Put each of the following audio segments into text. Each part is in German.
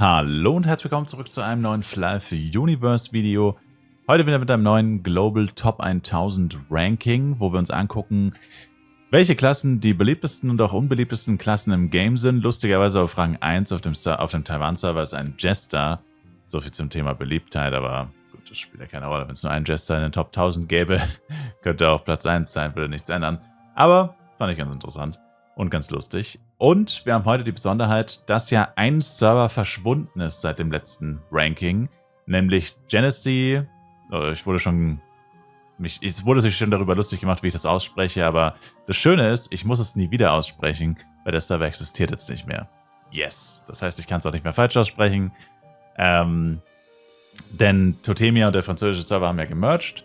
Hallo und herzlich willkommen zurück zu einem neuen Fly Universe Video. Heute wieder mit einem neuen Global Top 1000 Ranking, wo wir uns angucken, welche Klassen die beliebtesten und auch unbeliebtesten Klassen im Game sind. Lustigerweise auf Rang 1 auf dem Taiwan-Server ist ein Jester. So viel zum Thema Beliebtheit, aber gut, das spielt ja keine Rolle. Wenn es nur einen Jester in den Top 1000 gäbe, könnte er auch Platz 1 sein, würde nichts ändern. Aber fand ich ganz interessant und ganz lustig. Und wir haben heute die Besonderheit, dass ja ein Server verschwunden ist seit dem letzten Ranking, nämlich Genesee. Es wurde sich schon darüber lustig gemacht, wie ich das ausspreche, aber das Schöne ist, ich muss es nie wieder aussprechen, weil der Server existiert jetzt nicht mehr. Yes. Das heißt, ich kann es auch nicht mehr falsch aussprechen. Denn Totemia und der französische Server haben ja gemerged.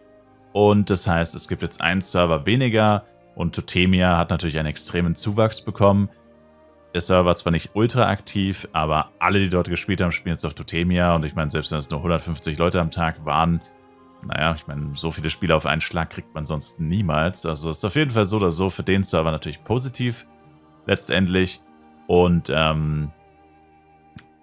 Und das heißt, es gibt jetzt einen Server weniger und Totemia hat natürlich einen extremen Zuwachs bekommen. Der Server war zwar nicht ultra aktiv, aber alle, die dort gespielt haben, spielen jetzt auf Totemia. Und ich meine, selbst wenn es nur 150 Leute am Tag waren, naja, ich meine, so viele Spiele auf einen Schlag kriegt man sonst niemals. Also ist auf jeden Fall so oder so für den Server natürlich positiv, letztendlich. Und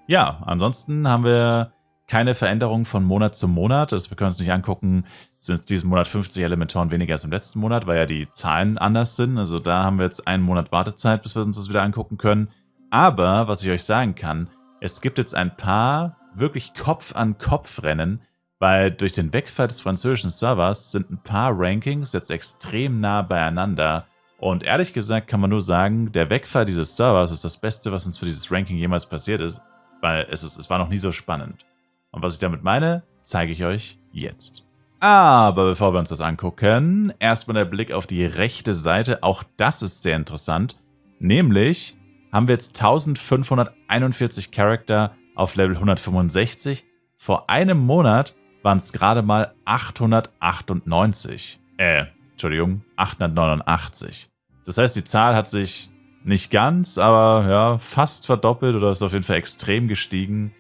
ja, ansonsten haben wir keine Veränderung von Monat zu Monat. Also wir können uns nicht angucken, sind es diesen Monat 50 Elementoren weniger als im letzten Monat, weil ja die Zahlen anders sind. Also da haben wir jetzt einen Monat Wartezeit, bis wir uns das wieder angucken können. Aber, was ich euch sagen kann, es gibt jetzt ein paar wirklich Kopf-an-Kopf-Rennen, weil durch den Wegfall des französischen Servers sind ein paar Rankings jetzt extrem nah beieinander. Und ehrlich gesagt kann man nur sagen, der Wegfall dieses Servers ist das Beste, was uns für dieses Ranking jemals passiert ist, weil es war noch nie so spannend. Und was ich damit meine, zeige ich euch jetzt. Aber bevor wir uns das angucken, erstmal der Blick auf die rechte Seite. Auch das ist sehr interessant. Nämlich haben wir jetzt 1541 Charakter auf Level 165. Vor einem Monat waren es gerade mal 898. Entschuldigung, 889. Das heißt, die Zahl hat sich nicht ganz, aber ja, fast verdoppelt oder ist auf jeden Fall extrem gestiegen.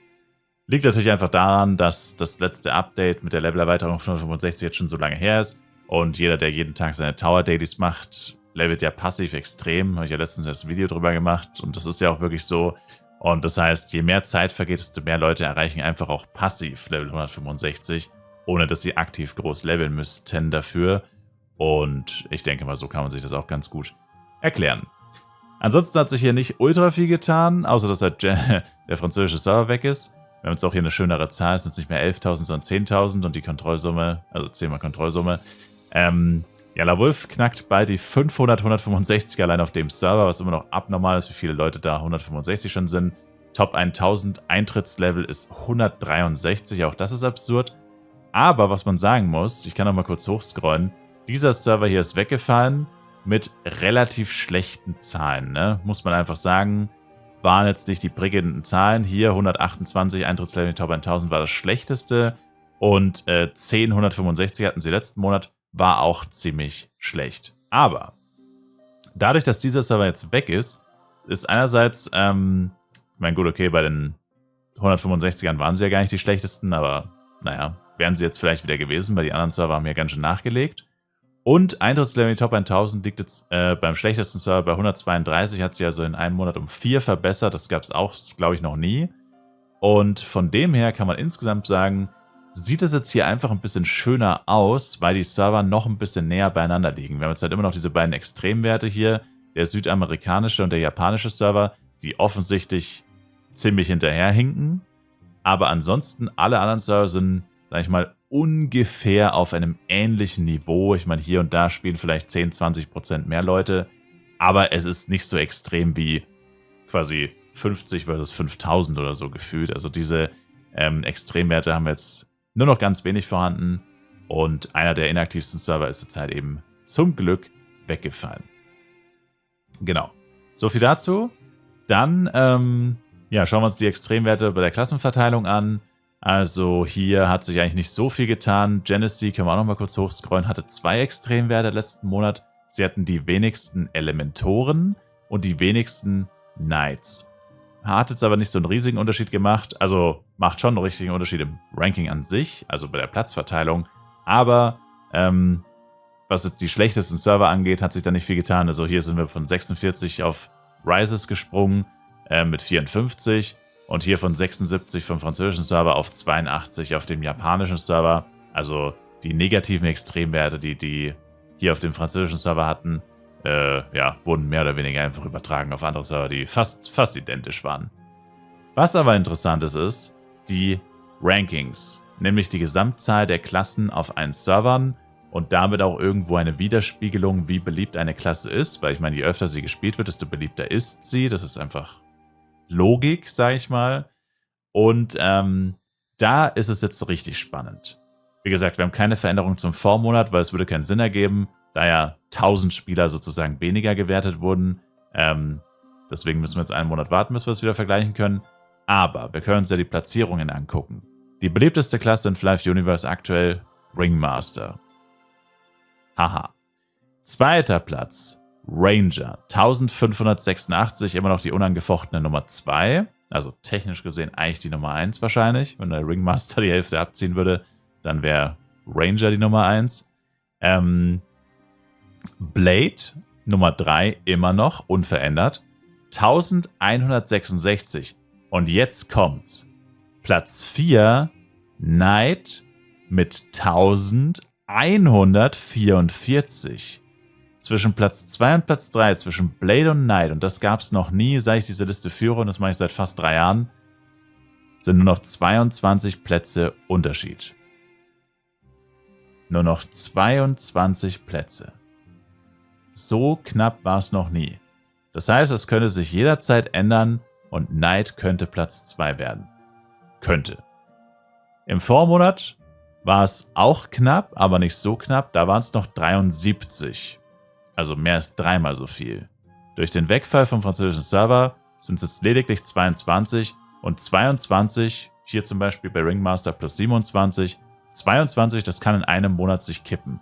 Liegt natürlich einfach daran, dass das letzte Update mit der Levelerweiterung auf 165 jetzt schon so lange her ist. Und jeder, der jeden Tag seine Tower Dailies macht, levelt ja passiv extrem. Habe ich ja letztens erst ein Video drüber gemacht. Und das ist ja auch wirklich so. Und das heißt, je mehr Zeit vergeht, desto mehr Leute erreichen einfach auch passiv Level 165, ohne dass sie aktiv groß leveln müssten dafür. Und ich denke mal, so kann man sich das auch ganz gut erklären. Ansonsten hat sich hier nicht ultra viel getan, außer dass halt der französische Server weg ist. Wir haben jetzt auch hier eine schönere Zahl, es sind nicht mehr 11.000, sondern 10.000 und die Kontrollsumme, also 10 mal Kontrollsumme. Ja, La Wolf knackt bald die 500, 165 allein auf dem Server, was immer noch abnormal ist, wie viele Leute da 165 schon sind. Top 1000 Eintrittslevel ist 163, auch das ist absurd. Aber was man sagen muss, ich kann noch mal kurz hochscrollen, dieser Server hier ist weggefallen mit relativ schlechten Zahlen, ne? Muss man einfach sagen. Waren jetzt nicht die prickelnden Zahlen. Hier 128 Eintrittslevel in die Top 1000 war das schlechteste. Und 10, 165 hatten sie letzten Monat, war auch ziemlich schlecht. Aber dadurch, dass dieser Server jetzt weg ist, ist einerseits, ich meine, gut, okay, bei den 165ern waren sie ja gar nicht die schlechtesten, aber naja, wären sie jetzt vielleicht wieder gewesen, weil die anderen Server haben ja ganz schön nachgelegt. Und Eintrittslevel in die Top 1000 liegt jetzt beim schlechtesten Server bei 132, hat sich also in einem Monat um 4 verbessert. Das gab es auch, glaube ich, noch nie. Und von dem her kann man insgesamt sagen, sieht es jetzt hier einfach ein bisschen schöner aus, weil die Server noch ein bisschen näher beieinander liegen. Wir haben jetzt halt immer noch diese beiden Extremwerte hier, der südamerikanische und der japanische Server, die offensichtlich ziemlich hinterherhinken. Aber ansonsten, alle anderen Server sind, sag ich mal, ungefähr auf einem ähnlichen Niveau. Ich meine, hier und da spielen vielleicht 10-20% mehr Leute, aber es ist nicht so extrem wie quasi 50 versus 5000 oder so gefühlt. Also diese Extremwerte haben wir jetzt nur noch ganz wenig vorhanden und einer der inaktivsten Server ist jetzt halt eben zum Glück weggefallen. Genau. So viel dazu. Dann ja, schauen wir uns die Extremwerte bei der Klassenverteilung an. Also hier hat sich eigentlich nicht so viel getan. Genesee, können wir auch noch mal kurz hochscrollen, hatte 2 Extremwerte letzten Monat. Sie hatten die wenigsten Elementoren und die wenigsten Knights. Hat jetzt aber nicht so einen riesigen Unterschied gemacht. Also macht schon einen richtigen Unterschied im Ranking an sich, also bei der Platzverteilung. Aber was jetzt die schlechtesten Server angeht, hat sich da nicht viel getan. Also hier sind wir von 46 auf Rises gesprungen mit 54. Und hier von 76 vom französischen Server auf 82 auf dem japanischen Server. Also die negativen Extremwerte, die hier auf dem französischen Server hatten, wurden mehr oder weniger einfach übertragen auf andere Server, die fast identisch waren. Was aber interessant ist die Rankings, nämlich die Gesamtzahl der Klassen auf allen Servern und damit auch irgendwo eine Widerspiegelung, wie beliebt eine Klasse ist, weil ich meine, je öfter sie gespielt wird, desto beliebter ist sie. Das ist einfach Logik, sage ich mal. Und da ist es jetzt richtig spannend. Wie gesagt, wir haben keine Veränderung zum Vormonat, weil es würde keinen Sinn ergeben, da ja 1000 Spieler sozusagen weniger gewertet wurden. Deswegen müssen wir jetzt einen Monat warten, bis wir es wieder vergleichen können. Aber wir können uns ja die Platzierungen angucken. Die beliebteste Klasse in Flive Universe aktuell Ringmaster. Haha. Zweiter Platz Ranger. 1586, immer noch die unangefochtene Nummer 2. Also technisch gesehen eigentlich die Nummer 1 wahrscheinlich. Wenn der Ringmaster die Hälfte abziehen würde, dann wäre Ranger die Nummer 1. Blade, Nummer 3, immer noch unverändert. 1166. Und jetzt kommt's. Platz 4, Knight mit 1144. Zwischen Platz 2 und Platz 3, zwischen Blade und Knight, und das gab es noch nie, seit ich diese Liste führe, und das mache ich seit fast 3 Jahren, sind nur noch 22 Plätze Unterschied. Nur noch 22 Plätze. So knapp war es noch nie. Das heißt, es könnte sich jederzeit ändern und Knight könnte Platz 2 werden. Könnte. Im Vormonat war es auch knapp, aber nicht so knapp. Da waren es noch 73. Also mehr als 3-mal so viel. Durch den Wegfall vom französischen Server sind es jetzt lediglich 22 und 22, hier zum Beispiel bei Ringmaster plus 27, 22, das kann in einem Monat sich kippen.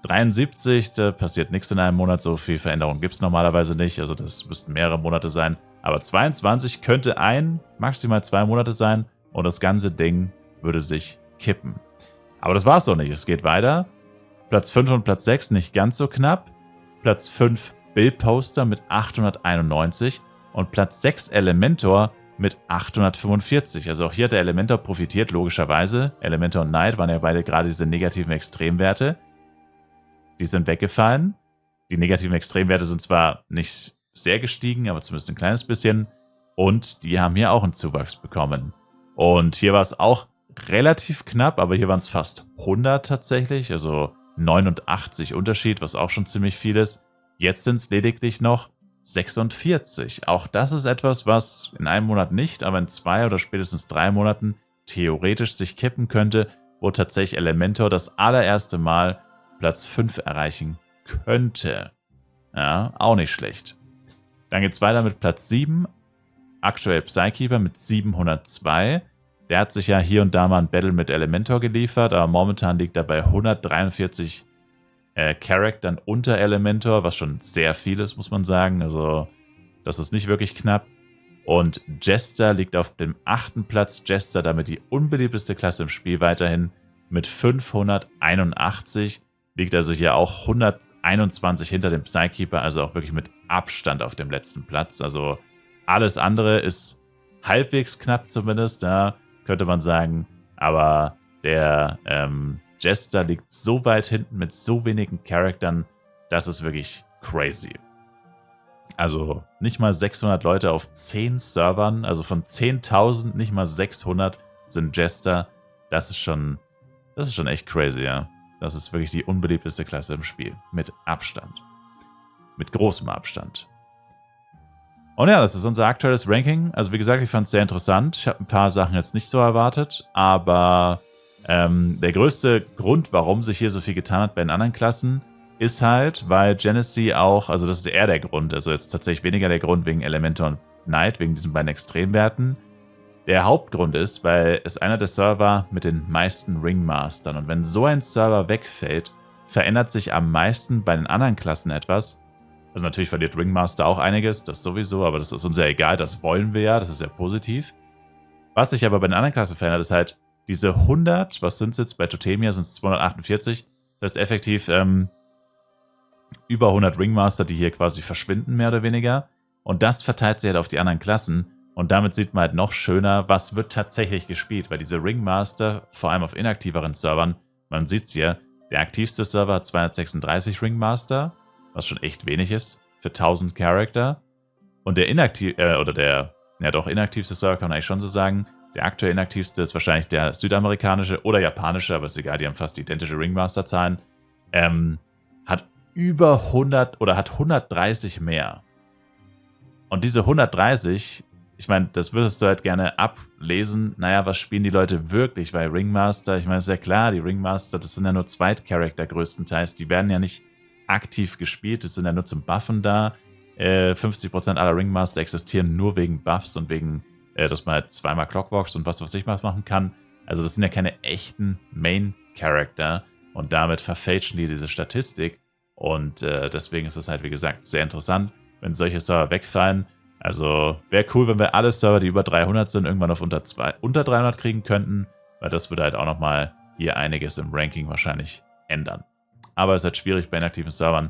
73, da passiert nichts in einem Monat, so viel Veränderung gibt es normalerweise nicht, also das müssten mehrere Monate sein. Aber 22 könnte maximal 2 Monate sein und das ganze Ding würde sich kippen. Aber das war es doch nicht, es geht weiter. Platz 5 und Platz 6 nicht ganz so knapp. Platz 5 Bill Poster mit 891 und Platz 6 Elementor mit 845. Also auch hier hat der Elementor profitiert, logischerweise. Elementor und Knight waren ja beide gerade diese negativen Extremwerte. Die sind weggefallen. Die negativen Extremwerte sind zwar nicht sehr gestiegen, aber zumindest ein kleines bisschen. Und die haben hier auch einen Zuwachs bekommen. Und hier war es auch relativ knapp, aber hier waren es fast 100 tatsächlich. Also 89 Unterschied, was auch schon ziemlich viel ist. Jetzt sind es lediglich noch 46. Auch das ist etwas, was in einem Monat nicht, aber in 2 oder spätestens 3 Monaten theoretisch sich kippen könnte, wo tatsächlich Elementor das allererste Mal Platz 5 erreichen könnte. Ja, auch nicht schlecht. Dann geht es weiter mit Platz 7. Aktuell Psykeeper mit 702. Der hat sich ja hier und da mal ein Battle mit Elementor geliefert, aber momentan liegt er bei 143 Charaktern unter Elementor, was schon sehr viel ist, muss man sagen. Also das ist nicht wirklich knapp. Und Jester liegt auf dem 8. Platz. Jester damit die unbeliebteste Klasse im Spiel weiterhin mit 581. Liegt also hier auch 121 hinter dem Psykeeper, also auch wirklich mit Abstand auf dem letzten Platz. Also alles andere ist halbwegs knapp zumindest, ja, könnte man sagen. Aber der Jester liegt so weit hinten mit so wenigen Charaktern, das ist wirklich crazy. Also nicht mal 600 Leute auf 10 Servern, also von 10.000 nicht mal 600 sind Jester. Das ist schon echt crazy, ja. Das ist wirklich die unbeliebteste Klasse im Spiel. Mit Abstand. Mit großem Abstand. Und ja, das ist unser aktuelles Ranking. Also wie gesagt, ich fand es sehr interessant. Ich habe ein paar Sachen jetzt nicht so erwartet, aber der größte Grund, warum sich hier so viel getan hat bei den anderen Klassen, ist halt, weil Genesee auch, also das ist eher der Grund, also jetzt tatsächlich weniger der Grund wegen Elementor und Knight, wegen diesen beiden Extremwerten. Der Hauptgrund ist, weil es einer der Server mit den meisten Ringmastern, und wenn so ein Server wegfällt, verändert sich am meisten bei den anderen Klassen etwas. Also natürlich verliert Ringmaster auch einiges, das sowieso, aber das ist uns ja egal, das wollen wir ja, das ist ja positiv. Was sich aber bei den anderen Klassen verändert, ist halt diese 100, was sind es jetzt? Bei Totemia sind es 248, das heißt effektiv über 100 Ringmaster, die hier quasi verschwinden, mehr oder weniger. Und das verteilt sich halt auf die anderen Klassen. Und damit sieht man halt noch schöner, was wird tatsächlich gespielt, weil diese Ringmaster, vor allem auf inaktiveren Servern, man sieht es hier, der aktivste Server hat 236 Ringmaster, was schon echt wenig ist, für 1000 Charakter. Und der inaktivste Server kann man eigentlich schon so sagen, der aktuell inaktivste ist wahrscheinlich der südamerikanische oder japanische, aber ist egal, die haben fast identische Ringmaster-Zahlen, hat über 100 oder hat 130 mehr. Und diese 130, ich meine, das würdest du halt gerne ablesen, naja, was spielen die Leute wirklich bei Ringmaster? Ich meine, ist ja klar, die Ringmaster, das sind ja nur Zweitcharakter größtenteils, die werden ja nicht aktiv gespielt, das sind ja nur zum Buffen da. 50% aller Ringmaster existieren nur wegen Buffs und wegen, dass man halt zweimal Clockwalks und was weiß ich was machen kann. Also das sind ja keine echten Main-Charakter und damit verfälschen die diese Statistik. Und deswegen ist es halt, wie gesagt, sehr interessant, wenn solche Server wegfallen. Also wäre cool, wenn wir alle Server, die über 300 sind, irgendwann auf unter 300 kriegen könnten, weil das würde halt auch nochmal hier einiges im Ranking wahrscheinlich ändern. Aber es ist halt schwierig bei inaktiven Servern.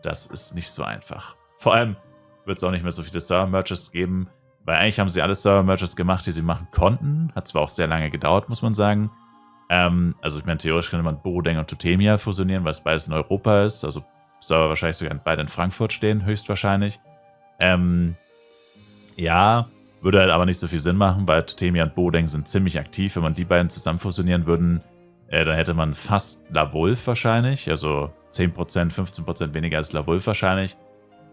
Das ist nicht so einfach. Vor allem wird es auch nicht mehr so viele Server-Merges geben, weil eigentlich haben sie alle Server-Merges gemacht, die sie machen konnten. Hat zwar auch sehr lange gedauert, muss man sagen. Also ich meine, theoretisch könnte man Borodeng und Totemia fusionieren, weil es beides in Europa ist. Also Server wahrscheinlich sogar beide in Frankfurt stehen, höchstwahrscheinlich. Ja, würde halt aber nicht so viel Sinn machen, weil Totemia und Borodeng sind ziemlich aktiv. Wenn man die beiden zusammen fusionieren würden, dann hätte man fast LaWolf wahrscheinlich. Also 10%, 15% weniger als LaWolf wahrscheinlich.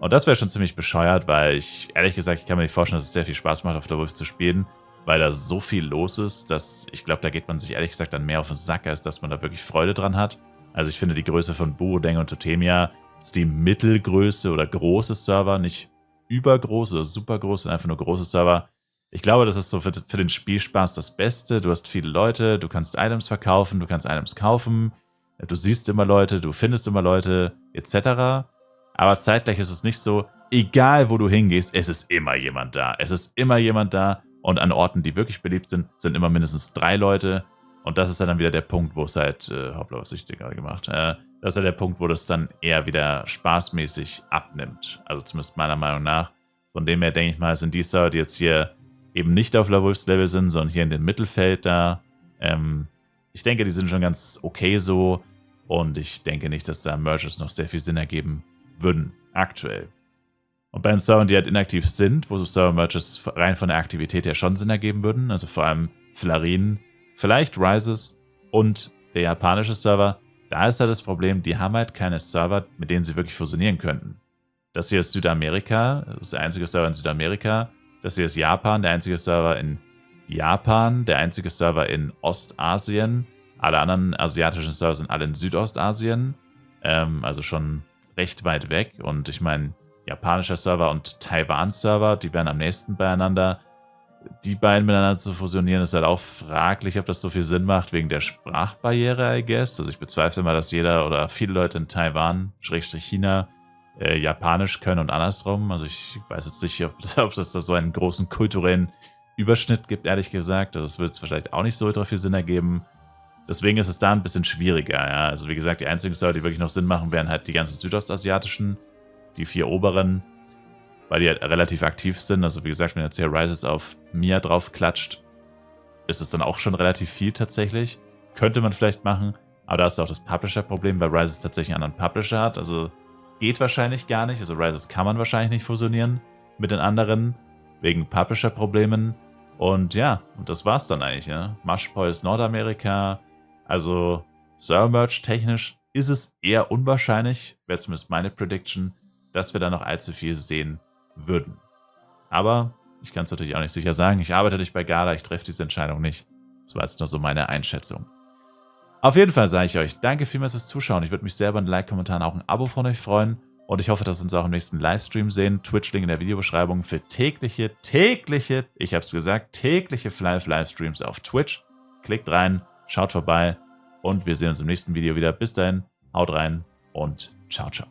Und das wäre schon ziemlich bescheuert, weil ich, ehrlich gesagt, ich kann mir nicht vorstellen, dass es sehr viel Spaß macht, auf LaWolf zu spielen, weil da so viel los ist, dass ich glaube, da geht man sich ehrlich gesagt dann mehr auf den Sack, als dass man da wirklich Freude dran hat. Also ich finde, die Größe von Borodeng und Totemia ist die Mittelgröße oder große Server, nicht übergroß oder supergroß, sondern einfach nur große Server. Ich glaube, das ist so für den Spielspaß das Beste. Du hast viele Leute, du kannst Items verkaufen, du kannst Items kaufen, du siehst immer Leute, du findest immer Leute, etc. Aber zeitgleich ist es nicht so, egal wo du hingehst, es ist immer jemand da. Es ist immer jemand da und an Orten, die wirklich beliebt sind, sind immer mindestens 3 Leute. Und das ist dann wieder der Punkt, wo es halt, hoppla, was habe ich dir gerade gemacht? Das ist ja der Punkt, wo das dann eher wieder spaßmäßig abnimmt. Also zumindest meiner Meinung nach. Von dem her denke ich mal, sind die Server, die jetzt hier eben nicht auf LaWolfs Level sind, sondern hier in dem Mittelfeld da. Ich denke, die sind schon ganz okay so. Und ich denke nicht, dass da Merges noch sehr viel Sinn ergeben würden, aktuell. Und bei den Servern, die halt inaktiv sind, wo so Server-Merges rein von der Aktivität her schon Sinn ergeben würden, also vor allem Flarin, vielleicht Rises und der japanische Server, da ist halt das Problem, die haben halt keine Server, mit denen sie wirklich fusionieren könnten. Das hier ist Südamerika, das ist der einzige Server in Südamerika. Das hier ist Japan, der einzige Server in Japan, der einzige Server in Ostasien. Alle anderen asiatischen Server sind alle in Südostasien, also schon recht weit weg. Und ich meine, japanischer Server und Taiwan-Server, die wären am nächsten beieinander. Die beiden miteinander zu fusionieren, ist halt auch fraglich, ob das so viel Sinn macht, wegen der Sprachbarriere, I guess. Also ich bezweifle mal, dass jeder oder viele Leute in Taiwan, China, Japanisch können und andersrum. Also ich weiß jetzt nicht, ob es da so einen großen kulturellen Überschnitt gibt, ehrlich gesagt. Also das wird es wahrscheinlich auch nicht so ultra viel Sinn ergeben. Deswegen ist es da ein bisschen schwieriger. Ja. Also wie gesagt, die einzigen Server, die wirklich noch Sinn machen, wären halt die ganzen südostasiatischen, die 4 oberen, weil die halt relativ aktiv sind. Also wie gesagt, wenn jetzt hier Rises auf Mia drauf klatscht, ist es dann auch schon relativ viel tatsächlich. Könnte man vielleicht machen, aber da ist auch das Publisher-Problem, weil Rises tatsächlich einen anderen Publisher hat. Also geht wahrscheinlich gar nicht. Also Rises kann man wahrscheinlich nicht fusionieren mit den anderen, wegen Publisher-Problemen. Und ja, und das war's dann eigentlich. Ja. Mushpoil ist Nordamerika. Also Server-Merge technisch ist es eher unwahrscheinlich, wäre zumindest meine Prediction, dass wir da noch allzu viel sehen würden. Aber ich kann es natürlich auch nicht sicher sagen. Ich arbeite nicht bei Gala, ich treffe diese Entscheidung nicht. Das war jetzt nur so meine Einschätzung. Auf jeden Fall sage ich euch, danke vielmals fürs Zuschauen. Ich würde mich sehr über einen Like, Kommentar und auch ein Abo von euch freuen. Und ich hoffe, dass wir uns auch im nächsten Livestream sehen. Twitch-Link in der Videobeschreibung für tägliche, ich habe es gesagt, tägliche Livestreams auf Twitch. Klickt rein, schaut vorbei und wir sehen uns im nächsten Video wieder. Bis dahin, haut rein und ciao, ciao.